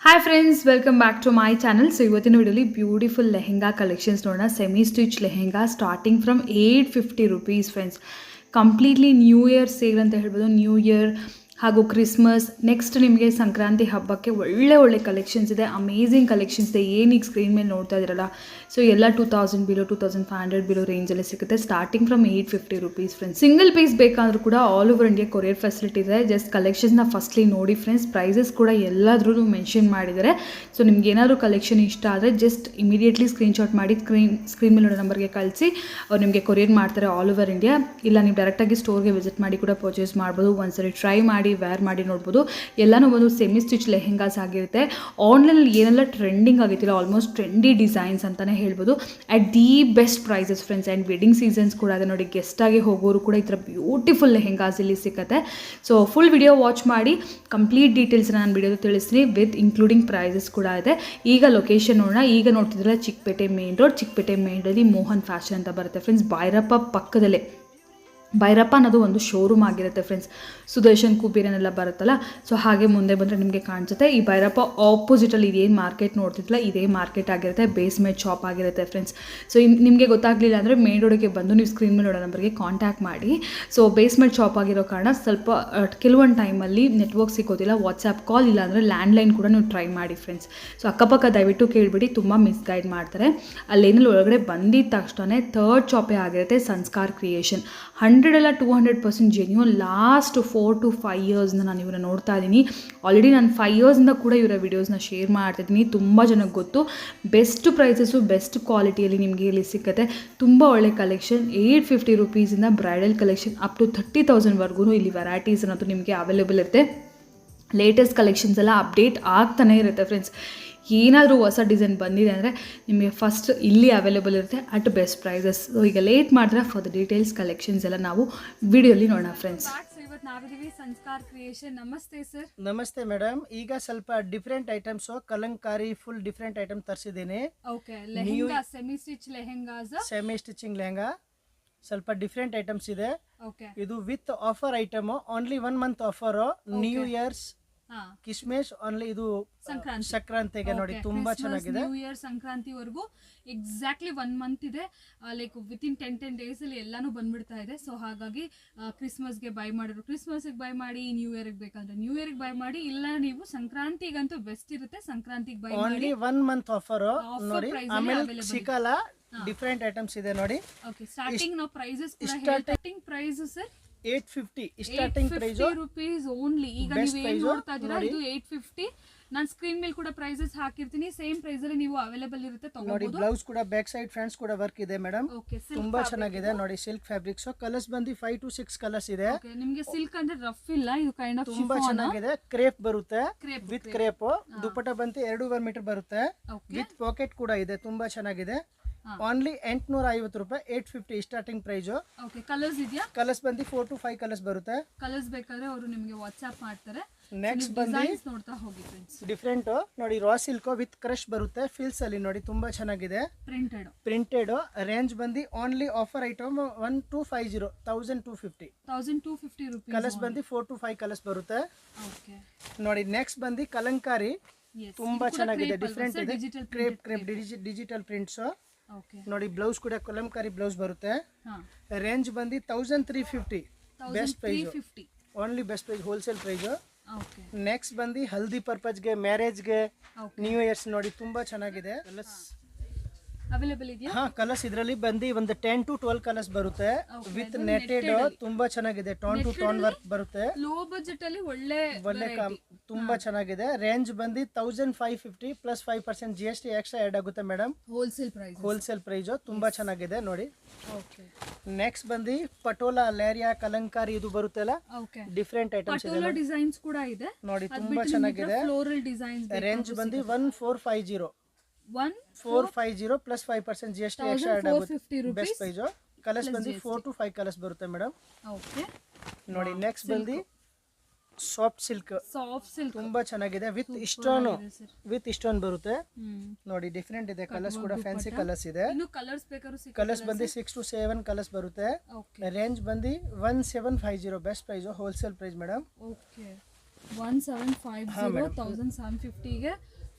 Hi friends, welcome back to my channel. So ಇವತ್ತಿನ ವಿಡಿಯೋಲಿ beautiful lehenga collections ನೋಡೋಣ. Semi stitch lehenga starting from 850 rupees friends. Completely new year sale ಅಂತ ಹೇಳ್ಬೋದು. New year ಹಾಗೂ Christmas, next ನಿಮಗೆ ಸಂಕ್ರಾಂತಿ ಹಬ್ಬಕ್ಕೆ ಒಳ್ಳೆ ಕಲೆಕ್ಷನ್ಸ್ ಇದೆ. ಅಮೇಝಿಂಗ್ ಕಲೆಕ್ಷನ್ಸ್ ಇದೆ. ಏನೀಗ ಸ್ಕ್ರೀನ್ ಮೇಲೆ ನೋಡ್ತಾ ಇದ್ದೀರಲ್ಲ, ಸೊ ಎಲ್ಲ 2000 ಬಿಲೋ 2500 ಬಿಲೋ ರೇಂಜಲ್ಲಿ ಸಿಗುತ್ತೆ. Starting from 850 rupees friends. Single piece ಬೇಕಾದರೂ ಕೂಡ all over India courier facility ಇದೆ. ಜಸ್ಟ್ ಕಲೆಕ್ಷನ್ಸ್ನ ಫಸ್ಟ್ಲಿ ನೋಡಿ ಫ್ರೆಂಡ್ಸ್. ಪ್ರೈಸಸ್ ಕೂಡ ಎಲ್ಲಾದ್ರೂ ಮೆನ್ಷನ್ ಮಾಡಿದ್ದಾರೆ. ಸೊ ನಿಮ್ಗೆ ಏನಾದರೂ ಕಲೆಕ್ಷನ್ ಇಷ್ಟ ಆದರೆ ಜಸ್ಟ್ ಇಮಿಡಿಯೇಟ್ಲಿ ಸ್ಕ್ರೀನ್ಶಾಟ್ ಮಾಡಿ ಸ್ಕ್ರೀನ್ ಮೇಲೆ ನಂಬರ್ಗೆ ಕಳಿಸಿ ಅವ್ರು ನಿಮಗೆ ಕೊರಿಯರ್ ಮಾಡ್ತಾರೆ ಆಲ್ ಓವರ್ ಇಂಡಿಯಾ. ಇಲ್ಲ ನೀವು ಡೈರೆಕ್ಟಾಗಿ ಸ್ಟೋರ್ಗೆ ವಿಸಿಟ್ ಮಾಡಿ ಕೂಡ ಪರ್ಚೇಸ್ ಮಾಡ್ಬೋದು. ಒಂದ್ಸರಿ ಟ್ರೈ ಮಾಡಿ ವೇರ್ ಮಾಡಿ ನೋಡ್ಬೋದು. ಎಲ್ಲನೂ ಒಂದು ಸೆಮಿ ಸ್ಟಿಚ್ ಲೆಹೆಂಗಾಸ್ ಆಗಿರುತ್ತೆ. ಆನ್ಲೈನಲ್ಲಿ ಏನೆಲ್ಲ ಟ್ರೆಂಡಿಂಗ್ ಆಗಿತ್ತಿಲ್ಲ, ಆಲ್ಮೋಸ್ಟ್ ಟ್ರೆಂಡಿ ಡಿಸೈನ್ಸ್ ಅಂತಲೇ ಹೇಳ್ಬೋದು. At the best prices friends. And wedding seasons ಕೂಡ ಇದೆ ನೋಡಿ. ಗೆಸ್ಟಾಗಿ ಹೋಗೋರು ಕೂಡ ಈ ಥರ ಬ್ಯೂಟಿಫುಲ್ ಲೆಹೆಂಗಾಸ್ ಇಲ್ಲಿ ಸಿಗುತ್ತೆ. ಸೊ ಫುಲ್ ವಿಡಿಯೋ ವಾಚ್ ಮಾಡಿ ಕಂಪ್ಲೀಟ್ ಡೀಟೇಲ್ಸ್ನ ನಾನು ವಿಡಿಯೋದು ತಿಳಿಸ್ತೀನಿ, ವಿತ್ ಇನ್ಕ್ಲೂಡಿಂಗ್ ಪ್ರೈಸಸ್ ಕೂಡ ಇದೆ. ಈಗ ಲೊಕೇಶನ್ ನೋಡೋಣ. ಈಗ ನೋಡ್ತಿದ್ರೆ Chickpet main road. Chickpet main ರೋಡಲ್ಲಿ ಮೋಹನ್ ಫ್ಯಾಷನ್ ಅಂತ ಬರುತ್ತೆ ಫ್ರೆಂಡ್ಸ್. ಭೈರಪ್ಪ ಪಕ್ಕದಲ್ಲೇ. ಭೈರಪ್ಪ ಅನ್ನೋದು ಒಂದು ಶೋರೂಮ್ ಆಗಿರುತ್ತೆ ಫ್ರೆಂಡ್ಸ್. ಸುದರ್ಶನ್ ಕುಬೇರನೆಲ್ಲ ಬರುತ್ತಲ್ಲ, ಸೊ ಹಾಗೆ ಮುಂದೆ ಬಂದರೆ ನಿಮಗೆ ಕಾಣಿಸುತ್ತೆ. ಈ ಭೈರಪ್ಪ ಆಪೋಸಿಟಲ್ಲಿ ಇದೇನು ಮಾರ್ಕೆಟ್ ನೋಡ್ತಿದ್ಲ, ಇದೇ ಮಾರ್ಕೆಟ್ ಆಗಿರುತ್ತೆ. ಬೇಸ್ಮೆಂಟ್ ಶಾಪ್ ಆಗಿರುತ್ತೆ ಫ್ರೆಂಡ್ಸ್. ಸೊ ನಿಮಗೆ ಗೊತ್ತಾಗಲಿಲ್ಲ ಅಂದರೆ ಮೇನ್ ರೋಡಿಗೆ ಬಂದು ನೀವು ಸ್ಕ್ರೀನ್ ಮೇಲೆ ನೋಡೋ ನಂಬರ್ಗೆ ಕಾಂಟ್ಯಾಕ್ಟ್ ಮಾಡಿ. ಸೊ ಬೇಸ್ಮೆಂಟ್ ಶಾಪ್ ಆಗಿರೋ ಕಾರಣ ಸ್ವಲ್ಪ ಕೆಲವೊಂದು ಟೈಮಲ್ಲಿ ನೆಟ್ವರ್ಕ್ ಸಿಗೋದಿಲ್ಲ. ವಾಟ್ಸ್ಆ್ಯಪ್ ಕಾಲ್ ಇಲ್ಲ ಅಂದರೆ ಲ್ಯಾಂಡ್ಲೈನ್ ಕೂಡ ನೀವು ಟ್ರೈ ಮಾಡಿ ಫ್ರೆಂಡ್ಸ್. ಸೊ ಅಕ್ಕಪಕ್ಕ ದಯವಿಟ್ಟು ಕೇಳಿಬಿಡಿ, ತುಂಬ ಮಿಸ್ಗೈಡ್ ಮಾಡ್ತಾರೆ. ಅಲ್ಲೇನಲ್ಲಿ ಒಳಗಡೆ ಬಂದಿದ್ದ ತಕ್ಷಣ ಥರ್ಡ್ ಶಾಪೇ ಆಗಿರುತ್ತೆ, ಸಂಸ್ಕಾರ್ ಕ್ರಿಯೇಷನ್. 100 ಎಲ್ಲ 200% ಜೆನ್ಯೂನ್. ಲಾಸ್ಟ್ 4 to 5 ಇಯರ್ಸ್ನ ನಾನು ಇವನ್ನ ನೋಡ್ತಾ ಇದ್ದೀನಿ. ಆಲ್ರೆಡಿ ನಾನು 5 ಇಯರ್ಸಿಂದ ಕೂಡ ಇವರ ವೀಡಿಯೋಸ್ನ ಶೇರ್ ಮಾಡ್ತಿದ್ದೀನಿ. ತುಂಬ ಜನಕ್ಕೆ ಗೊತ್ತು. ಬೆಸ್ಟ್ ಪ್ರೈಸಸ್ಸು, ಬೆಸ್ಟ್ ಕ್ವಾಲಿಟಿಯಲ್ಲಿ ನಿಮಗೆ ಇಲ್ಲಿ ಸಿಗುತ್ತೆ. ತುಂಬ ಒಳ್ಳೆ ಕಲೆಕ್ಷನ್. 850 ರುಪೀಸಿಂದ ಬ್ರೈಡಲ್ ಕಲೆಕ್ಷನ್ ಅಪ್ ಟು 30,000ವರೆಗೂ ಇಲ್ಲಿ ವೆರೈಟೀಸ್ ಅನ್ನೋದು ನಿಮಗೆ ಅವೈಲೇಬಲ್ ಇರುತ್ತೆ. ಲೇಟೆಸ್ಟ್ ಕಲೆಕ್ಷನ್ಸ್ ಎಲ್ಲ ಅಪ್ಡೇಟ್ ಆಗ್ತಾನೆ ಇರುತ್ತೆ ಫ್ರೆಂಡ್ಸ್. ಏನಾದರೂ ಹೊಸ ಡಿಸೈನ್ ಬಂದಿದೆ ಅಂದರೆ ನಿಮಗೆ ಫಸ್ಟ್ ಇಲ್ಲಿ ಅವೈಲೇಬಲ್ ಇರುತ್ತೆ ಅಟ್ ಬೆಸ್ಟ್ ಪ್ರೈಸಸ್. ಸೊ ಈಗ ಲೇಟ್ ಮಾಡಿದ್ರೆ ಫಾರ್ ದ ಡೀಟೇಲ್ಸ್ ಕಲೆಕ್ಷನ್ಸ್ ಎಲ್ಲ ನಾವು ವಿಡಿಯೋಲಿ ನೋಡೋಣ ಫ್ರೆಂಡ್ಸ್. ಇವತ್ತು ನಾವಿದ್ದೀವಿ ಸಂಸ್ಕಾರ್ ಕ್ರಿಯೇಷನ್. ನಮಸ್ತೆ ಸರ್. ನಮಸ್ತೆ ಮೇಡಮ್. ಈಗ ಸ್ವಲ್ಪ different items, Kalamkari full different item ತರಿಸಿದ್ದೀನಿ. Okay, lehenga semi stitch lehengas, semi stitching lehenga, ಸ್ವಲ್ಪ ಡಿಫ್ರೆಂಟ್ ಐಟಮ್ಸ್ ಇದೆ. ಓಕೆ, ಇದು with offer item. Only 1 month offer. New years christmas only. ಇದು ಸಂಕ್ರಾಂತಿಗೆ ನೋಡಿ, ತುಂಬಾ ಚೆನ್ನಾಗಿದೆ. ನ್ಯೂ ಇಯರ್ ಸಂಕ್ರಾಂತಿವರೆಗೂ ಎಕ್ಸಾಕ್ಟ್ಲಿ 1 ಮಂತ್ ಇದೆ. ಲೈಕ್ ವಿತಿನ್ 10 days ಅಲ್ಲಿ ಎಲ್ಲಾನು ಬಂದ್ಬಿಡ್ತಾ ಇದೆ. ಸೊ ಹಾಗಾಗಿ ಕ್ರಿಸ್ಮಸ್ಗೆ ಬೈ ಮಾಡಿದ್ರು ಕ್ರಿಸ್ಮಸ್ಗೆ ಬೈ ಮಾಡಿ, ನ್ಯೂ ಇಯರ್ಗೆ ಬೇಕಂದ್ರೆ ನ್ಯೂ ಇಯರ್ಗೆ ಬೈ ಮಾಡಿ, ಇಲ್ಲ ನೀವು ಸಂಕ್ರಾಂತಿಗಂತೂ ಬೆಸ್ಟ್ ಇರುತ್ತೆ, ಸಂಕ್ರಾಂತಿಗೆ ಬೈ ಮಾಡಿ. ಓನ್ಲಿ 1 ಮಂತ್ ಆಫರ್ ನೋಡಿ. ಆಮೇಲೆ ಸಿಕ್ಕಲ್ಲ, ಡಿಫ್ರೆಂಟ್ ಐಟಮ್ಸ್ ಇದೆ ನೋಡಿ. ಓಕೆ, ಸ್ಟಾರ್ಟಿಂಗ್ ನಾವು ಪ್ರೈಸಸ್ ಕೂಡ starting price sir 850 starting price rupees only. ಈಗ ನೀವು ಏನ್ ನೋಡ್ತಾ ಇದ್ದೀರಾ ಇದು 850. ನಾನು ಸ್ಕ್ರೀನ್ ಮೇಲೆ ಕೂಡ ಪ್ರೈಸಸ್ ಹಾಕಿರ್ತೀನಿ. ಸೇಮ್ ಪ್ರೈಸ್ ಅಲ್ಲಿ ನೀವು ಅವೈಲೇಬಲ್ ಇರುತ್ತೆ, ನೋಡಿ. ಬ್ಲೌಸ್ ಕೂಡ ಬ್ಯಾಕ್ ಸೈಡ್ ಫ್ರಂಟ್ಸ್ ಕೂಡ ವರ್ಕ್ ಇದೆ ಮೇಡಮ್. ತುಂಬಾ ಚೆನ್ನಾಗಿದೆ ನೋಡಿ. Silk fabrics. ಕಲರ್ಸ್ ಬಂದು 5 to 6 ಕಲರ್ಸ್ ಇದೆ. ನಿಮಗೆ ಸಿಲ್ಕ್ ಅಂದ್ರೆ ರಫ್ ಇಲ್ಲ, ಇದು ಕೈಂಡ್ ಆಫ್ ತುಂಬಾ ಚೆನ್ನಾಗಿದೆ. ಕ್ರೇಪ್ ಬರುತ್ತೆ ವಿತ್ ಕ್ರೇಪ್. ದುಪಟ್ಟ ಬಂದು 2.5 ಮೀಟರ್ ಬರುತ್ತೆ. ವಿತ್ ಪಾಕೆಟ್ ಕೂಡ ಇದೆ. ತುಂಬಾ ಚೆನ್ನಾಗಿದೆ. ಓನ್ಲಿ 850 ರೂಪಾಯಿ. 850 ಸ್ಟಾರ್ಟಿಂಗ್ ಪ್ರೈಸ್. ಓಕೆ, ಕಲರ್ಸ್ ಇದೆಯಾ? ಕಲರ್ಸ್ ಬಂದು 4 to 5 ಕಲರ್ಸ್ ಬರುತ್ತೆ. ಕಲರ್ಸ್ ಬೇಕಾದ್ರೆ ಅವರು ನಿಮಗೆ ವಾಟ್ಸ್ಆಪ್ ಮಾಡ್ತಾರೆ. ನೆಕ್ಸ್ಟ್ ಬಂದು ನೋಡ್ತಾ ಹೋಗಿ ಫ್ರೆಂಡ್ಸ್. ಡಿಫ್ರೆಂಟ್ ನೋಡಿ. ರಾ ಸಿಲ್ಕ್ ವಿತ್ ಕ್ರಶ್ ಬರುತ್ತೆ. ಫಿಲ್ಸ್ ಅಲ್ಲಿ ನೋಡಿ, ತುಂಬಾ ಚೆನ್ನಾಗಿದೆ. ಪ್ರಿಂಟೆಡ್ ರೇಂಜ್ ಬಂದು only offer item 1250 1250 rupees. Colours ಬಂದು 4 to 5 ಕಲರ್ಸ್ ಬರುತ್ತೆ. ಓಕೆ ನೋಡಿ. ನೆಕ್ಸ್ಟ್ ಬಂದು ಕಲಂಕಾರಿ. ತುಂಬಾ ಚೆನ್ನಾಗಿದೆ. ಡಿಫ್ರೆಂಟ್ ಇದೆ. ಕ್ರೇಪ್ ಡಿಜಿಟಲ್ ಪ್ರಿಂಟ್ಸ್ ನೋಡಿ. ಬ್ಲೌಸ್ ಕೂಡ ಕಲಂಕಾರಿ ಬ್ಲೌಸ್ ಬರುತ್ತೆ. ರೇಂಜ್ ಬಂದು 1350. Best price. Only best price, wholesale price. Next ಬಂದು ಹಲ್ದಿ ಪರ್ಪಸ್ಗೆ, ಮ್ಯಾರೇಜ್ಗೆ, ನ್ಯೂ ಇಯರ್ಸ್ ನೋಡಿ. ತುಂಬಾ ಚೆನ್ನಾಗಿದೆ. ಅವೈಲೇಬಲ್ ಇದೆಯಾ? ಹಾ, ಕಲರ್ಸ್ ಇದರಲ್ಲಿ ಬಂದು ಒಂದು 10 to 12 ಕಲರ್ಸ್ ಬರುತ್ತೆ. With netted. ತುಂಬಾ ಚೆನ್ನಾಗಿದೆ. ಟೋನ್ ಟು ಟೋನ್ ವರ್ಕ್ ಬರುತ್ತೆ. ಲೋ ಬಜೆಟ್ ಅಲ್ಲಿ ಒಳ್ಳೆ ತುಂಬಾ ಚೆನ್ನಾಗಿದೆ. ರೇಂಜ್ ಬಂದು 1550 ಪ್ಲಸ್ 5% GST ಎಕ್ಸ್ಟ್ರಾ ಆಡ್ ಆಗುತ್ತೆ ಮೇಡಮ್. Wholesale price. ತುಂಬಾ ಚೆನ್ನಾಗಿದೆ ನೋಡಿ. ನೆಕ್ಸ್ಟ್ ಬಂದು ಪಟೋಲಾ, ಲೇರಿಯಾ, ಕಲಂಕಾರಿ ಇದು ಬರುತ್ತಲ್ಲ, ಡಿಫ್ರೆಂಟ್ ಐಟಮ್ಸ್ ಇದೆ. ಡಿಸೈನ್ಸ್ ಕೂಡ ಇದೆ ನೋಡಿ. ತುಂಬಾ ಚೆನ್ನಾಗಿದೆ. Floral designs. ರೇಂಜ್ ಬಂದು 1450 ಪ್ಲಸ್ 5% GST ಎಕ್ಸ್ಟ್ರಾ ಆಡ್ ಆಗುತ್ತೆ. Best price. ಕಲರ್ಸ್ ಬಂದು 4 to 5 ಕಲರ್ಸ್ ಬರುತ್ತೆ ಮೇಡಮ್. ನೋಡಿ. ನೆಕ್ಸ್ಟ್ ಬಂದು ಸಾಫ್ಟ್ ಸಿಲ್ಕ್. ತುಂಬಾ ಚೆನ್ನಾಗಿದೆ. ವಿತ್ ಸ್ಟೋನ್ ಬರುತ್ತೆ ನೋಡಿ. ಡಿಫ್ರೆಂಟ್ ಇದೆ. ಕಲರ್ಸ್ ಕೂಡ ಫ್ಯಾನ್ಸಿ ಕಲರ್ಸ್ ಇದೆ. ಕಲರ್ಸ್ ಬಂದು 6 to 7 ಕಲರ್ಸ್ ಬರುತ್ತೆ. ರೇಂಜ್ ಬಂದು 1750. Best price, wholesale price madam. 1750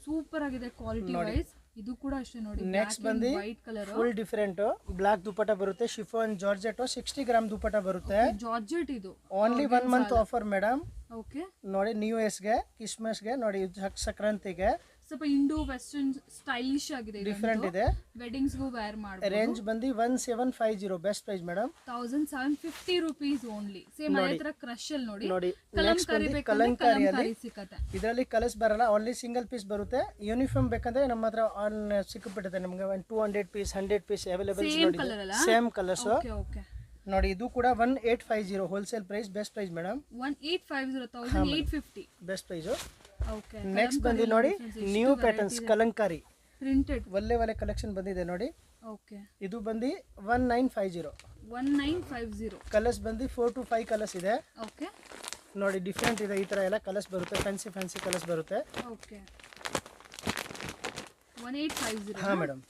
super ಆಗಿದೆ ಕ್ವಾಲಿಟಿ ವೈಸ್. ಇದು ಕೂಡ ಅಷ್ಟೇ ನೋಡಿ, ನೆಕ್ಸ್ಟ್ ಬಂದು white colour full different black dupatta ಬರುತ್ತೆ, ಶಿಫಾನ್ ಜಾರ್ಜೆಟ್ 60 ಗ್ರಾಮ್ ದುಪಟ್ಟ ಬರುತ್ತೆ. ಜಾರ್ಜೆಟ್ ಇದು only 1 month offer madam. Okay ನೋಡಿ ನ್ಯೂ ಇಯರ್ಸ್ಗೆ, ಕ್ರಿಸ್ಮಸ್ಗೆ, ನೋಡಿ ಸಂಕ್ರಾಂತಿಗೆ ಸ್ವಲ್ಪ ಇಂಡೋ ವೆಸ್ಟರ್ನ್ ಸ್ಟೈಲಿಶ್ ಆಗಿದೆ, ಡಿಫರೆಂಟ್ ಇದೆ. ವೆಡ್ಡಿಂಗ್ಸ್ ಗೂ ವೇರ್ ಮಾಡಬಹುದು. ರೇಂಜ್ ಬಂದು 1750 best price madam. 1750 rupees only. Same ಅದೇ ತರ ಕ್ರಶ್ ಅಲ್ಲಿ ನೋಡಿ ನೋಡಿ ಕಲಂಕಾರಿ ಕಲಂಕಾರಿಯಲ್ಲಿ ಸಿಕ್ಕತ್ತೆ. ಇದರಲ್ಲಿ ಕಲರ್ಸ್ ಬರಲ್ಲ, ಓನ್ಲಿ ಸಿಂಗಲ್ ಪೀಸ್ ಬರುತ್ತೆ. ಯೂನಿಫಾರ್ಮ್ ಬೇಕಂದ್ರೆ ನಮ್ಮ ಹತ್ರ ಆನ್ ಸಿಕ್ಕಿಬಿಡುತ್ತೆ ನಿಮಗೆ. 200 ಪೀಸ್ 100 ಪೀಸ್ ಅವೈಲೇಬಲ್ ನೋಡಿ, ಸೇಮ್ ಕಲರ್ಸ್. ಓಕೆ ಓಕೆ ನೋಡಿ ಇದು ಕೂಡ 1850 wholesale price, best price madam. 1850 1850 best price. Okay next ಬಂದು ನೋಡಿ ನ್ಯೂ ಪ್ಯಾಟರ್ನ್ಸ್ ಕಲಂಕಾರಿ ಪ್ರಿಂಟೆಡ್ ಒಳ್ಳೆ ಕಲೆಕ್ಷನ್ ಬಂದಿದೆ ನೋಡಿ. ಓಕೆ ಇದು ಬಂದು 1950 1950 ಕಲರ್ಸ್ ಬಂದು 4 to 5 ಕಲರ್ಸ್ ಇದೆ. ಓಕೆ ನೋಡಿ ಡಿಫ್ರೆಂಟ್ ಇದೆ, ಈ ತರ ಎಲ್ಲ ಕಲರ್ಸ್ ಬರುತ್ತೆ, ಫ್ಯಾನ್ಸಿ ಕಲರ್ಸ್ ಬರುತ್ತೆ. ಓಕೆ 1850 ಹಾ ಮೇಡಮ್.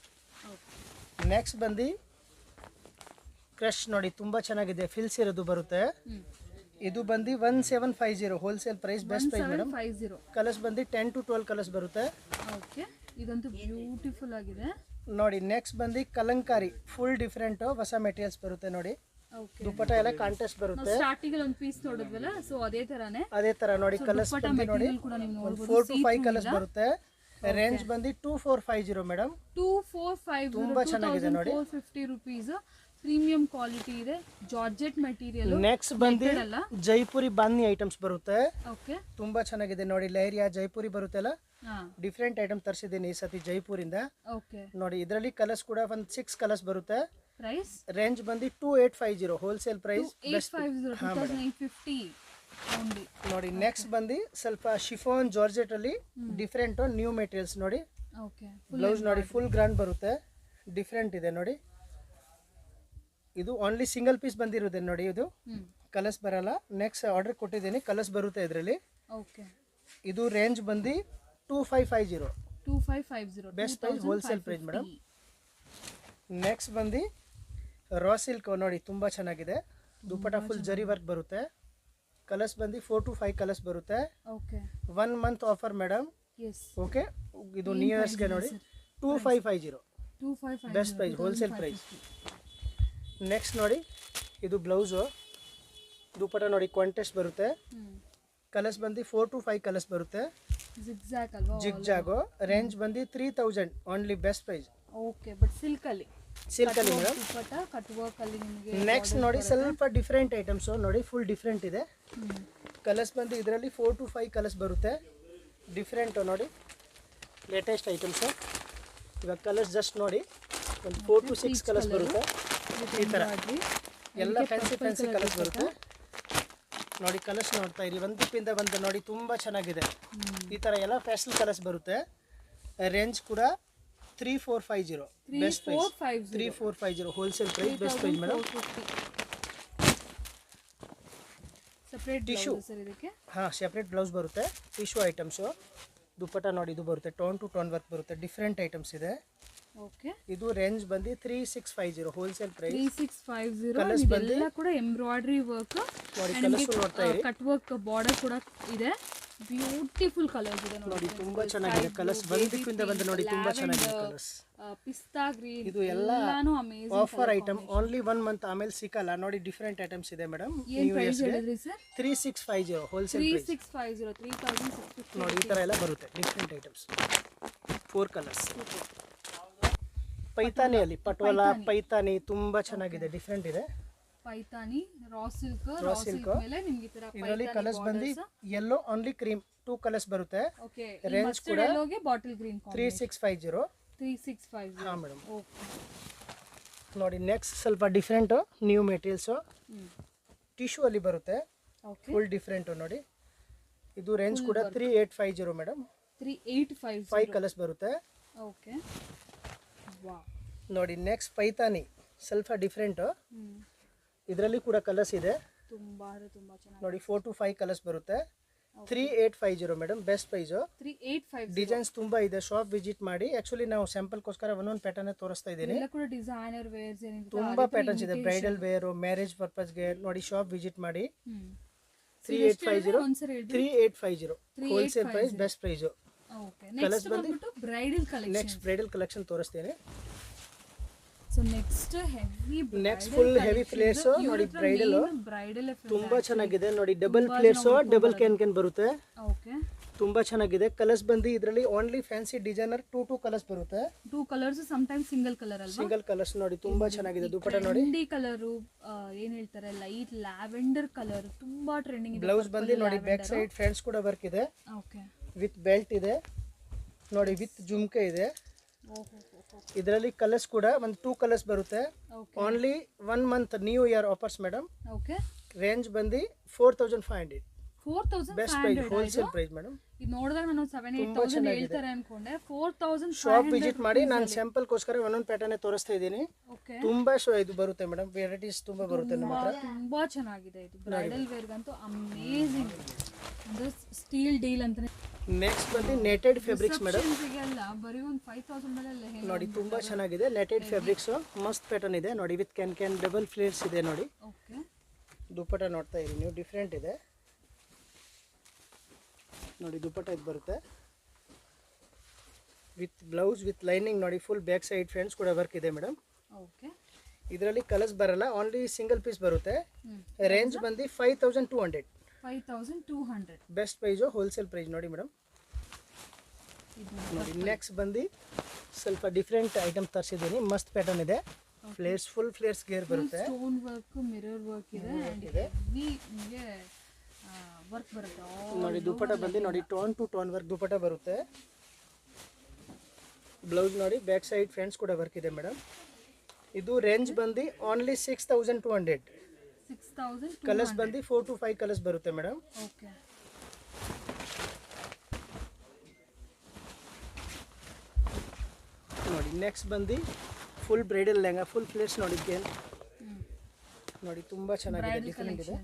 ನೆಕ್ಸ್ಟ್ ಬಂದು ಕ್ರಶ್ ನೋಡಿ ತುಂಬಾ ಚೆನ್ನಾಗಿದೆ, ಫಿಲ್ಸ್ ಇರೋದು ಬರುತ್ತೆ. ಇದು ಬಂದು 1750 wholesale price, best price madam. 50 colours ಬಂದು 10 to 12 ಕಲರ್ಸ್ ಬರುತ್ತೆ. ಓಕೆ ಇದಂತೂ ಬ್ಯೂಟಿಫುಲ್ ಆಗಿದೆ ನೋಡಿ. ನೆಕ್ಸ್ಟ್ ಬಂದು ಕಲಂಕಾರಿ ಫುಲ್ ಡಿಫರೆಂಟ್ ಹೊಸ ಮೆಟೀರಿಯಲ್ಸ್ ಬರುತ್ತೆ ನೋಡಿ. ಓಕೆ ದುಪಟ್ಟ ಎಲ್ಲ ಕಾಂಟ್ರಾಸ್ಟ್ ಬರುತ್ತೆ. ಸ್ಟಾರ್ಟಿಂಗ್ ಅಲ್ಲಿ ಒಂದು ಪೀಸ್ ನೋಡಿದ್ವಲ್ಲ, ಸೊ ಅದೇ ತರಾನೇ ಅದೇ ತರ ನೋಡಿ. ಕಲರ್ಸ್ ಬಂದು ನೋಡಿ 4 to 5 ಕಲರ್ಸ್ ಬರುತ್ತೆ. ರೇಂಜ್ ಬಂದು 2450 ಮೇಡಮ್. 2450 ತುಂಬಾ ಚೆನ್ನಾಗಿದೆ ನೋಡಿ. 450 ರೂಪೀಸ್. ಪ್ರೀಮಿಯಂ ಕ್ವಾಲಿಟಿ ಇದೆ, ಜಾರ್ಜೆಟ್ ಮೆಟೀರಿಯಲ್. ನೆಕ್ಸ್ಟ್ ಬಂದು ಜೈಪುರಿ ಬಾಂಧಿ ಐಟಮ್ಸ್ ಬರುತ್ತೆ. ಓಕೆ ತುಂಬಾ ಚೆನ್ನಾಗಿದೆ ನೋಡಿ. ಲೈರಿಯಾ ಜೈಪುರಿ ಬರುತ್ತಲ್ಲ, ಹಾ ಡಿಫ್ರೆಂಟ್ ಐಟಮ್ ತರಿಸಿದ್ದೀನಿ ಈ ಸತಿ ಜೈಪುರಿಂದ. ಓಕೆ ನೋಡಿ ಇದರಲ್ಲಿ ಕಲರ್ಸ್ ಕೂಡ ಒಂದು 6 ಕಲರ್ಸ್ ಬರುತ್ತೆ. ಪ್ರೈಸ್ ರೇಂಜ್ ಬಂದು 2850 ಹೋಲ್ಸೇಲ್ ಪ್ರೈಸ್. 2850 ಓನ್ಲಿ. ನೋಡಿ ನೆಕ್ಸ್ಟ್ ಬಂದು ಸ್ವಲ್ಪ ಶಿಫಾನ್ ಜಾರ್ಜೆಟ್ ಅಲ್ಲಿ ಡಿಫ್ರೆಂಟ್ ನ್ಯೂ ಮೆಟೀರಿಯಲ್ಸ್ ನೋಡಿ. ಓಕೆ ಬ್ಲೌಸ್ ನೋಡಿ ಫುಲ್ ಗ್ರ್ಯಾಂಡ್ ಬರುತ್ತೆ, ಡಿಫ್ರೆಂಟ್ ಇದೆ ನೋಡಿ. ಇದು ಓನ್ಲಿ ಸಿಂಗಲ್ ಪೀಸ್ ಬಂದಿರೋದೆ ನೋಡಿ, ಇದು ಕಲರ್ಸ್ ಬರಲ್ಲ. ನೆಕ್ಸ್ಟ್ ಆರ್ಡರ್ ಕೊಟ್ಟಿದ್ದೀನಿ, ಕಲರ್ಸ್ ಬರುತ್ತೆ ಇದರಲ್ಲಿ. ಓಕೆ ಇದು ರೇಂಜ್ ಬಂದು 2550 2550 best price wholesale price madam. Next ಬಂದು ರಾ ಸಿಲ್ಕ್ ನೋಡಿ ತುಂಬಾ ಚೆನ್ನಾಗಿದೆ, ದುಪಟ್ಟ ಫುಲ್ ಜರಿ ವರ್ಕ್ ಬರುತ್ತೆ. ಕಲರ್ಸ್ ಬಂದು 4 to 5 ಕಲರ್ಸ್ ಬರುತ್ತೆ. Okay 1 month offer madam. Yes okay ಇದು ನ್ಯೂ ಇಯರ್ಸ್ಗೆ ನೋಡಿ 2550 2550 best price wholesale price. Next ನೋಡಿ ಇದು ಬ್ಲೌಸು, ದುಪಟ್ಟ ನೋಡಿ ಕಾಂಟ್ರಾಸ್ಟ್ ಬರುತ್ತೆ. ಕಲರ್ಸ್ ಬಂದು 4 to 5 ಕಲರ್ಸ್ ಬರುತ್ತೆ. ಜಿಗ್ಜಾಗ್ ಅಲ್ವಾ? ಜಿಗ್ಜಾಗು. ರೇಂಜ್ ಬಂದು 3000 only, best price. Okay but silk ಅಲ್ಲಿ ಮೇಡಮ್. ದುಪಟ್ಟ ಕಟ್ ವರ್ಕ್ ಅಲ್ಲಿ ನಿಮಗೆ. ನೆಕ್ಸ್ಟ್ ನೋಡಿ ಸ್ವಲ್ಪ ಡಿಫ್ರೆಂಟ್ ಐಟಮ್ಸ್ ನೋಡಿ, ಫುಲ್ ಡಿಫ್ರೆಂಟ್ ಇದೆ. ಕಲರ್ಸ್ ಬಂದು ಇದರಲ್ಲಿ 4 to 5 ಕಲರ್ಸ್ ಬರುತ್ತೆ. ಡಿಫ್ರೆಂಟ್ ನೋಡಿ, ಲೇಟೆಸ್ಟ್ ಐಟಮ್ಸು. ಇವಾಗ ಕಲರ್ಸ್ ಜಸ್ಟ್ ನೋಡಿ ಒಂದು 4 to 6 ಕಲರ್ಸ್ ಬರುತ್ತೆ. ಈ ಥರ ಎಲ್ಲ ಫ್ಯಾನ್ಸಿ ಕಲರ್ಸ್ ಬರುತ್ತೆ ನೋಡಿ. ಕಲರ್ಸ್ ನೋಡ್ತಾ ಇರಿ, ಒಂದಕ್ಕಿಂತ ಒಂದು ನೋಡಿ ತುಂಬ ಚೆನ್ನಾಗಿದೆ. ಈ ಥರ ಎಲ್ಲ ಫ್ಯಾಷನ್ ಕಲರ್ಸ್ ಬರುತ್ತೆ. ರೇಂಜ್ ಕೂಡ 3450 best price. 3450 wholesale price, best price madam. Separate tissue, sir ಇದಕ್ಕೆ. ಹಾಂ ಸೆಪ್ರೇಟ್ ಬ್ಲೌಸ್ ಬರುತ್ತೆ. Tissue items. ದುಪಟ್ಟ ನೋಡಿ ಇದು ಬರುತ್ತೆ, ಟೋನ್ ಟು ಟೋನ್ ವರ್ಕ್ ಬರುತ್ತೆ, ಡಿಫ್ರೆಂಟ್ ಐಟಮ್ಸ್ ಇದೆ. ಓಕೆ ಇದು ರೇಂಜ್ ಬಂದು 3650 ಹೋಲ್ಸೇಲ್ ಪ್ರೈಸ್. 3650 ಇದೆಲ್ಲ ಕೂಡ ಎಂಬ್ರಾಯ್ಡರಿ ವರ್ಕ್ ನೋಡಿ. ಕಲರ್ಸ್ ನೋಡ್ತಾ ಇರಿ, ಕಟ್ ವರ್ಕ್ ಬಾರ್ಡರ್ ಕೂಡ ಇದೆ. ಬ್ಯೂಟಿಫುಲ್ ಕಲರ್ಸ್ ಇದೆ ನೋಡಿ, ತುಂಬಾ ಚೆನ್ನಾಗಿದೆ ಕಲರ್ಸ್. ಒಂದಕ್ಕಿಂತ ಒಂದು ನೋಡಿ ತುಂಬಾ ಚೆನ್ನಾಗಿದೆ ಕಲರ್ಸ್. ಪಿಸ್ತಾ ಗ್ರೀನ್, ಇದು ಎಲ್ಲಾನು amazing offer item. Only 1 month, ಆಮೇಲೆ ಸಿಕ್ಕಲ್ಲ ನೋಡಿ. ಡಿಫ್ರೆಂಟ್ ಐಟಮ್ಸ್ ಇದೆ ಮೇಡಮ್. ಏನ್ ಪ್ರೈಸ್ ಹೇಳಿದ್ರಿ ಸರ್? 3650 wholesale price. 3650 3650 ನೋಡಿ ಈ ತರ ಎಲ್ಲ ಬರುತ್ತೆ ಡಿಫ್ರೆಂಟ್ ಐಟಮ್ಸ್. 4 ಕಲರ್ಸ್. ಪೈತಾನಿಯಲ್ಲಿ ಪಟೋಲ ಪೈತಾನಿ ತುಂಬಾ ಚೆನ್ನಾಗಿದೆ, ಡಿಫ್ರೆಂಟ್ ಇದೆ. ಪೈತಾನಿ ರಾ ಸಿಲ್ಕ್ ಮೇಲೆ ನಿಮಗೆ ತರ ಇದರಲ್ಲಿ ಕಲರ್ಸ್ ಬಂದು ಯೆಲ್ಲೋ ಓನ್ಲಿ ಕ್ರೀಮ್ 2 ಕಲರ್ಸ್ ಬರುತ್ತೆ. ಓಕೆ ರೇಂಜ್ ಕೂಡ ಯೆಲ್ಲೋಗೆ ಬಾಟಲ್ ಗ್ರೀನ್ 3650. 3650 ಹಾಂ ಮೇಡಮ್. ಓಕೆ ನೋಡಿ ನೆಕ್ಸ್ಟ್ ಸ್ವಲ್ಪ ಡಿಫ್ರೆಂಟ್ ನ್ಯೂ ಮೆಟೀರಿಯಲ್ಸ್ ಟಿಶ್ಯೂ ಅಲ್ಲಿ ಬರುತ್ತೆ. ಓಕೆ ಫುಲ್ ಡಿಫ್ರೆಂಟ್ ನೋಡಿ. ಇದು ರೇಂಜ್ ಕೂಡ 3850 ಮೇಡಮ್. 3850 5 ಕಲರ್ಸ್ ಬರುತ್ತೆ. Okay wow. ನೋಡಿ ನೆಕ್ಸ್ಟ್ ಪೈತಾನಿ ಸ್ವಲ್ಪ ಡಿಫ್ರೆಂಟ್. ಇದರಲ್ಲಿ ಕೂಡ ಕಲರ್ಸ್ ಇದೆ, ತುಂಬಾ ಚೆನ್ನಾಗಿ ನೋಡಿ. 4 to 5 ಕಲರ್ಸ್ ಬರುತ್ತೆ. 3850 ಮೇಡಮ್, ಬೆಸ್ಟ್ ಪ್ರೈಸ್. 3850 ಡಿಸೈನ್ಸ್ ತುಂಬಾ ಇದೆ, ಶಾಪ್ ವಿಸಿಟ್ ಮಾಡಿ. ಆಕ್ಚುಲಿ ನಾವು ಸ್ಯಾಂಪಲ್ಗೋಸ್ಕರ ಒಂದೊಂದು ಪ್ಯಾಟರ್ನ್ ತೋರಿಸ್ತಾ ಇದ್ದೀನಿ. ಎಲ್ಲ ಕೂಡ ಡಿಸೈನರ್ ವೇರ್ಸ್ ಏನಿದೆ ತುಂಬಾ ಪ್ಯಾಟರ್ನ್ಸ್ ಇದೆ, ಬ್ರೈಡಲ್ ವೇರ್, ಮ್ಯಾರೇಜ್ ಪರ್ಪಸ್ಗೆ ನೋಡಿ. ಶಾಪ್ ವಿಸಿಟ್ ಮಾಡಿ. 3850 ಒಂದ್ಸರಿ ಹೇಳಿ. 3850 wholesale price, best price. Okay, next ಬಂದ್ಬಿಟ್ಟು bridal collection. Next bridal collection ತೋರಿಸ್ತೇನೆ. So next heavy, next full heavy place ನೋಡಿ. ಬ್ರೈಡಲ್ ತುಂಬಾ ಚೆನ್ನಾಗಿದೆ ನೋಡಿ. ಡಬಲ್ ಪ್ಲೇಸ್, ಡಬಲ್ ಕ್ಯಾನ್ ಬರುತ್ತೆ. ಓಕೆ, ತುಂಬಾ ಚೆನ್ನಾಗಿದೆ. ಕಲರ್ಸ್ ಬಂದು ಇದರಲ್ಲಿ ಓನ್ಲಿ ಫ್ಯಾನ್ಸಿ ಡಿಸೈನರ್ 2 ಕಲರ್ಸ್ ಬರುತ್ತೆ. 2 colours, some times single colour ಅಲ್ವಾ? ಸಿಂಗಲ್ ಕಲರ್ಸ್ ನೋಡಿ. ತುಂಬಾ ಚೆನ್ನಾಗಿದೆ. ದುಪಟ್ಟ ನೋಡಿ. ಟ್ರೆಂಡಿ ಕಲರ್, ಏನ್ ಹೇಳ್ತಾರೆ, ಲೈಟ್ ಲ್ಯಾವೆಂಡರ್ ಕಲರ್, ತುಂಬಾ ಟ್ರೆಂಡಿಂಗ್ ಇದೆ. ಬ್ಲೌಸ್ ಬಂದು ನೋಡಿ, ಬ್ಯಾಕ್ ಸೈಡ್ ಫ್ಯಾನ್ಸ್ ಕೂಡ ವರ್ಕ್ ಇದೆ. ಓಕೆ, ವಿತ್ ಬೆಲ್ಟ್ ಇದೆ ನೋಡಿ, ವಿತ್ ಜುಮ್ಕೆ ಇದೆ. ಇದರಲ್ಲಿ ಕಲರ್ಸ್ ಕೂಡ ಒಂದು 2 ಕಲರ್ಸ್ ಬರುತ್ತೆ. Only 1 month new year offers madam. Okay, range ಬಂದು 4500. 4500 best price, wholesale price madam. ಇದು ನೋಡಿದಾಗ ನಾನು 7-8,000 ಹೇಳ್ತಾರೆ ಅನ್ಕೊಂಡೆ. 4500 ಶಾಪ್ ವಿಸಿಟ್ ಮಾಡಿ. ನಾನು ಸ್ಯಾಂಪಲ್ ಗೋಸ್ಕರ ಒಂದೊಂದು ಪ್ಯಾಟರ್ನ್ ತೋರಿಸ್ತಾ ಇದ್ದೀನಿ. ಓಕೆ, ತುಂಬಾ ಇದು ಬರುತ್ತೆ ಮೇಡಮ್. ವೆರೈಟೀಸ್ ತುಂಬಾ ಬರುತ್ತೆ ನಮ್ಮ ಹತ್ರ. ತುಂಬಾ ಚೆನ್ನಾಗಿದೆ ಇದು. ಬ್ರೈಡಲ್ ವೇರ್ ಗಂತೂ ಅಮೇಜಿಂಗ್. ಅಂದ್ರೆ ಸ್ಟೀಲ್ ಡೀಲ್ ಅಂತಾನೆ. ನೆಕ್ಸ್ಟ್ ಬಂದು ನೆಟೆಡ್ ಫ್ಯಾಬ್ರಿಕ್ಸ್ ಮೇಡಮ್. ಎಲ್ಲ ಬರೀ ಒಂದು 5000 ಮೇಲೆ ಲೆಹೆಂಗಾ ನೋಡಿ. ತುಂಬಾ ಚೆನ್ನಾಗಿದೆ. ನೆಟೆಡ್ ಫ್ಯಾಬ್ರಿಕ್ಸ್ ಮಸ್ತ್ ಪ್ಯಾಟರ್ನ್ ಇದೆ ನೋಡಿ. ವಿತ್ ಕ್ಯಾನ್ ಡಬಲ್ ಫ್ಲೇರ್ಸ್ ಇದೆ ನೋಡಿ. ಓಕೆ, ದುಪಟ್ಟ ನೋಡ್ತಾ ಇರಿ ನೀವು, ಡಿಫ್ರೆಂಟ್ ಇದೆ ನೋಡಿ. ದುಪಟ್ಟ ಇದು ಬರುತ್ತೆ ವಿತ್ ಬ್ಲೌಸ್, ವಿತ್ ಲೈನಿಂಗ್ ನೋಡಿ. ಫುಲ್ ಬ್ಯಾಕ್ ಸೈಡ್ ಫ್ರಂಟ್ಸ್ ಕೂಡ ವರ್ಕ್ ಇದೆ ಮೇಡಮ್. ಓಕೆ, ಇದರಲ್ಲಿ ಕಲರ್ಸ್ ಬರಲ್ಲ, ಓನ್ಲಿ ಸಿಂಗಲ್ ಪೀಸ್ ಬರುತ್ತೆ. ರೇಂಜ್ ಬಂದು 5200. 5200 ಬೆಸ್ಟ್ ಪ್ರೈಸು, ಹೋಲ್ಸೇಲ್ ಪ್ರೈಸ್ ನೋಡಿ ಮೇಡಮ್. ನೋಡಿ. ನೆಕ್ಸ್ಟ್ ಬಂದು ಸ್ವಲ್ಪ ಡಿಫ್ರೆಂಟ್ ಐಟಮ್ ತರಿಸಿದ್ದೀನಿ. ಮಸ್ತ್ ಪ್ಯಾಟರ್ನ್ ಇದೆ. ಫ್ಲೇರ್ಸ್, ಫುಲ್ ಫ್ಲೇರ್ಸ್ ಗೇರ್ ಬರುತ್ತೆ. ಸ್ಟೋನ್ ವರ್ಕ್, ಮಿರರ್ ವರ್ಕ್ ಇದೆ. ಹೆವಿ ನಿಮಗೆ ವರ್ಕ್ ಬರುತ್ತೆ ನೋಡಿ. ದುಪಟ್ಟ ಬಂದು ನೋಡಿ, tone to tone work dupatta ಬರುತ್ತೆ. ಬ್ಲೌಸ್ ನೋಡಿ, ಬ್ಯಾಕ್ ಸೈಡ್ ಫ್ರಂಟ್ಸ್ ಕೂಡ ವರ್ಕ್ ಇದೆ ಮೇಡಮ್. ಇದು ರೇಂಜ್ ಬಂದು ಓನ್ಲಿ 6200. 6000. ಕಲರ್ಸ್ ಬಂದು 4 to 5 ಕಲರ್ಸ್ ಬರುತ್ತೆ ಮೇಡಮ್. ಓಕೆ, ನೋಡಿ. ನೆಕ್ಸ್ಟ್ ಬಂದು full bridal lehenga, full flares ನೋಡಿ. ನೋಡಿ ತುಂಬಾ ಚೆನ್ನಾಗಿದೆ, ಡಿಫರೆಂಟ್ ಇದೆ.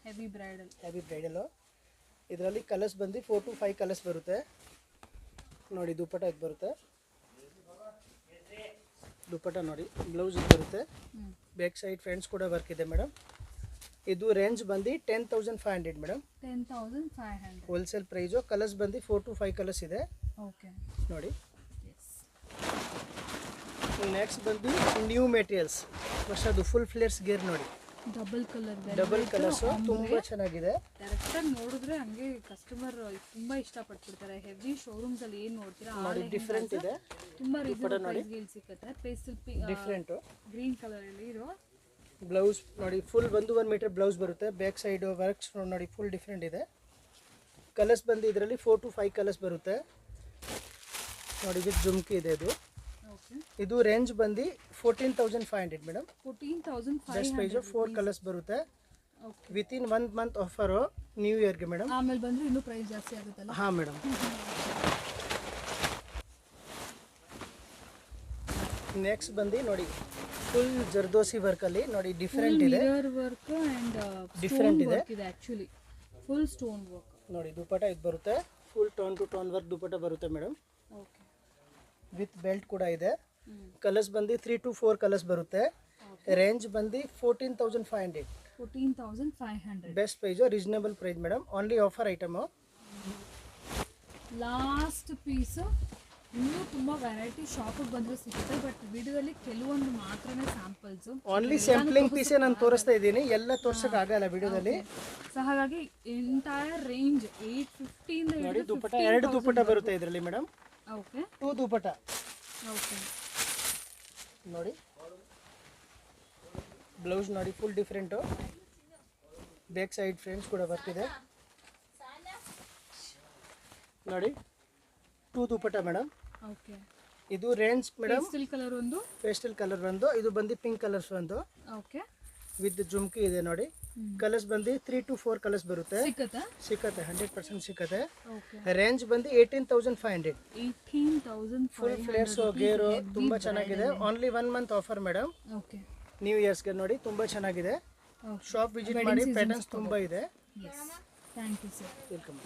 Heavy bridal, heavy bridal. ಇದರಲ್ಲಿ ಕಲರ್ಸ್ ಬಂದು 4 to 5 ಕಲರ್ಸ್ ಬರುತ್ತೆ ನೋಡಿ. ದುಪಟ್ಟ ಇದು ಬರುತ್ತೆ. ದುಪಟ್ಟ ನೋಡಿ. ಬ್ಲೌಸ್ ಇದು ಬರುತ್ತೆ. ಬ್ಯಾಕ್ ಸೈಡ್ ಫ್ರಂಟ್ಸ್ ಕೂಡ ವರ್ಕ್ ಇದೆ ಮೇಡಮ್. ಇದು ರೇಂಜ್ ಬಂದು 10500 ಮೇಡಮ್. 10500 wholesale price. ಕಲರ್ಸ್ ಬಂದು 4 to 5 ಕಲರ್ಸ್ ಇದೆ ಓಕೆ ನೋಡಿ. ನೆಕ್ಸ್ಟ್ ಬಂದು ನ್ಯೂ ಮೆಟೀರಿಯಲ್ಸ್ ಹೊಸದು, ಫುಲ್ ಫ್ಲೇರ್ಸ್ ಗೇರ್ ನೋಡಿ. ಡಬಲ್ ಕಲರ್ಸ್ ತುಂಬಾ ಚೆನ್ನಾಗಿದೆ. ಡೈರೆಕ್ಟ್ ಆಗಿ ನೋಡಿದ್ರೆ ಹಂಗೆ ಕಸ್ಟಮರ್ ತುಂಬಾ ಇಷ್ಟಪಡ್ತಿರ್ತಾರೆ. ಹೆವಿ ಶೋರೂಮ್ಸ್ ಅಲ್ಲಿ ಏನ್ ನೋಡ್ತೀರಾ ನೋಡಿ, ಡಿಫರೆಂಟ್ ಇದೆ. ತುಂಬಾ ರೀಸನಬಲ್ ಪ್ರೈಸ್ ಗೆ ಸಿಗುತ್ತೆ. ಪೇಸ್ಟಲ್ ಡಿಫರೆಂಟ್ ಗ್ರೀನ್ ಕಲರ್ ಅಲ್ಲಿ ಇರೋ ಬ್ಲೌಸ್ ನೋಡಿ. ಫುಲ್ 1 ಮೀಟರ್ ಬ್ಲೌಸ್ ಬರುತ್ತೆ. ಬ್ಯಾಕ್ ಸೈಡ್ ವರ್ಕ್ಸ್ ನೋಡಿ, ಫುಲ್ ಡಿಫರೆಂಟ್ ಇದೆ. ಕಲರ್ಸ್ ಬಂದು ಇದರಲ್ಲಿ 4 to 5 ಕಲರ್ಸ್ ಬರುತ್ತೆ ನೋಡಿ. ವಿತ್ ಜುಮ್ಕಿ ಇದೆ ಇದು. ಇದು ರೇಂಜ್ ಬಂದು 14500 ಮೇಡಮ್. 14500 best price. 4 ಕಲರ್ಸ್ ಬರುತ್ತೆ. ವಿತಿನ್ 1 ಮಂತ್ ಆಫರ್ ನ್ಯೂ ಇಯರ್ಗೆ ಮೇಡಮ್. ಆಮೇಲೆ ಬಂದ್ರೆ ಇನ್ನೂ ಪ್ರೈಸ್ ಜಾಸ್ತಿ ಆಗುತ್ತಲ್ಲ. ಹಾಂ ಮೇಡಮ್. ನೆಕ್ಸ್ಟ್ ಬಂದು ನೋಡಿ, ಫುಲ್ ಜರ್ದೋಸಿ ವರ್ಕ್ ಅಲ್ಲಿ ನೋಡಿ. ಡಿಫರೆಂಟ್ ಇದೆ. ಮಿರರ್ ವರ್ಕ್ ಅಂಡ್ ಡಿಫರೆಂಟ್ ಇದೆ ಆಕ್ಚುಲಿ. ಫುಲ್ ಸ್ಟೋನ್ ವರ್ಕ್ ನೋಡಿ. ದುಪಟ್ಟ ಇದು ಬರುತ್ತೆ. Full tone to tone work dupatta ಬರುತ್ತೆ ಮೇಡಮ್. ಓಕೆ, ವಿತ್ ಬೆಲ್ಟ್ ಕೂಡ ಇದೆ. ಕಲರ್ಸ್ ಬಂದು 3 to 4 ಕಲರ್ಸ್ ಬರುತ್ತೆ. ರೇಂಜ್ ಬಂದು 14500. 14500 best price, reasonable price madam. Only offer item. Last piece. ಇನ್ನೂ ತುಂಬ ವೆರೈಟಿ ಶಾಪಿಗೆ ಬಂದರೆ ಸಿಗುತ್ತೆ, ಬಟ್ ವಿಡಿಯೋದಲ್ಲಿ ಕೆಲವೊಂದು ಮಾತ್ರನೇ ಸ್ಯಾಂಪಲ್ಸು. ಓನ್ಲಿ ಸ್ಯಾಂಪ್ಲಿಂಗ್ ಪೀಸೇ ನಾನು ತೋರಿಸ್ತಾ ಇದ್ದೀನಿ, ಎಲ್ಲ ತೋರ್ಸಕ್ಕೆ ಆಗಲ್ಲ ವಿಡಿಯೋದಲ್ಲಿ. ಸೊ ಹಾಗಾಗಿ ಎಂಟೈರ್ ರೇಂಜ್ 850 ನೋಡಿ. ದುಪಟ್ಟ 2 ದುಪಟ್ಟ ಬರುತ್ತೆ ಇದರಲ್ಲಿ ಮೇಡಮ್. ಓಕೆ, 2 ದುಪಟ್ಟ ಓಕೆ ನೋಡಿ. ಬ್ಲೌಸ್ ನೋಡಿ, full different. Back side fronts ಕೂಡ ವರ್ಕ್ ಇದೆ ನೋಡಿ. 2 ದುಪಟ್ಟ ಮೇಡಮ್. ಓಕೆ, ಇದು ರೇಂಜ್ ಮೇಡಮ್. ಪೇಸ್ಟಲ್ ಕಲರ್ ಒಂದು, ಇದು ಬಂದು ಪಿಂಕ್ ಕಲರ್ಸ್ ಒಂದು. ಓಕೆ, ವಿತ್ ಜುಮ್ಕಿ ಇದೆ ನೋಡಿ. ಕಲರ್ಸ್ ಬಂದು 3 to 4 ಕಲರ್ಸ್ ಬರುತ್ತೆ. ಸಿಕ್ಕತ್ತೆ 100% ಸಿಕ್ಕತ್ತೆ. ರೇಂಜ್ ಬಂದು 18500. ಫುಲ್ ಫ್ಲೇರ್ಸ್ ಗೇರು ತುಂಬಾ ಚೆನ್ನಾಗಿದೆ. Only 1 month offer madam. New ಇಯರ್ಸ್ಗೆ ನೋಡಿ, ತುಂಬಾ ಚೆನ್ನಾಗಿದೆ. ಶಾಪ್ ವಿಸಿಟ್ ಮಾಡಿ. ಪ್ಯಾಟರ್ನ್ಸ್ ತುಂಬಾ ಇದೆ. Thank you sir. ವೆಲ್ಕಮ್.